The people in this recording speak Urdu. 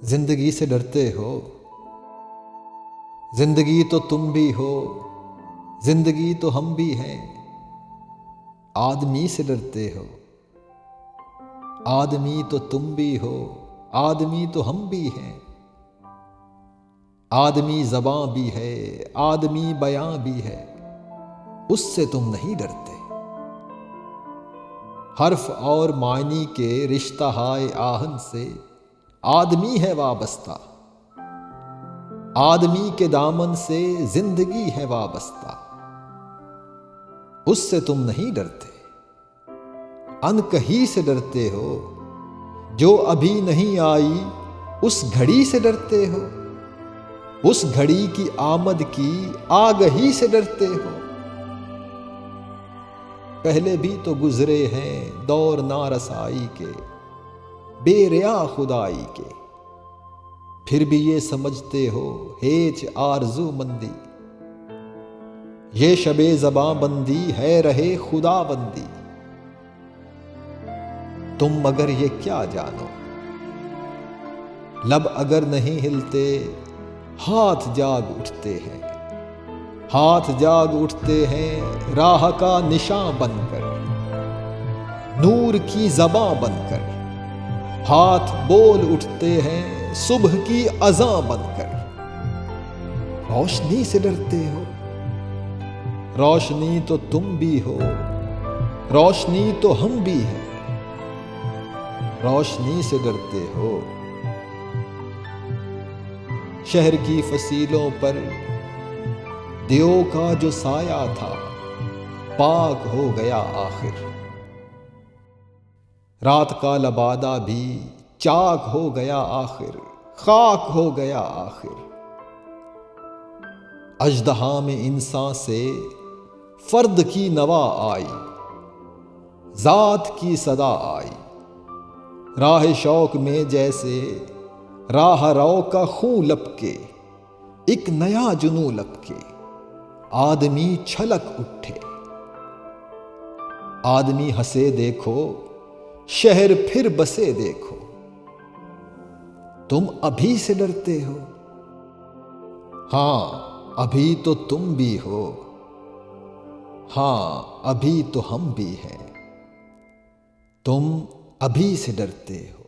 زندگی سے ڈرتے ہو، زندگی تو تم بھی ہو، زندگی تو ہم بھی ہیں۔ آدمی سے ڈرتے ہو، آدمی تو تم بھی ہو، آدمی تو ہم بھی ہیں۔ آدمی زباں بھی ہے، آدمی بیاں بھی ہے، اس سے تم نہیں ڈرتے۔ حرف اور معنی کے رشتہ ہائے آہن سے آدمی ہے وابستہ، آدمی کے دامن سے زندگی ہے وابستہ، اس سے تم نہیں ڈرتے۔ ان کہیں سے ڈرتے ہو، جو ابھی نہیں آئی اس گھڑی سے ڈرتے ہو، اس گھڑی کی آمد کی آگہی سے ڈرتے ہو۔ پہلے بھی تو گزرے ہیں دور نارسائی کے، بے ریا خدائی کے، پھر بھی یہ سمجھتے ہو ہیچ آرزو مندی، یہ شب زباں بندی ہے رہے خدا بندی۔ تم مگر یہ کیا جانو، لب اگر نہیں ہلتے ہاتھ جاگ اٹھتے ہیں، ہاتھ جاگ اٹھتے ہیں راہ کا نشاں بن کر، نور کی زباں بن کر، ہاتھ بول اٹھتے ہیں صبح کی اذاں بن کر۔ روشنی سے ڈرتے ہو، روشنی تو تم بھی ہو، روشنی تو ہم بھی ہیں۔ روشنی سے ڈرتے ہو، شہر کی فصیلوں پر دیو کا جو سایہ تھا پاک ہو گیا آخر، رات کا لبادہ بھی چاک ہو گیا آخر، خاک ہو گیا آخر۔ اژدہا میں انسان سے فرد کی نوا آئی، ذات کی صدا آئی، راہ شوق میں جیسے راہ رو کا خون لپکے، ایک نیا جنوں لپکے، آدمی چھلک اٹھے۔ آدمی ہنسے دیکھو، شہر پھر بسے دیکھو، تم ابھی سے ڈرتے ہو۔ ہاں ابھی تو تم بھی ہو، ہاں ابھی تو ہم بھی ہیں، تم ابھی سے ڈرتے ہو۔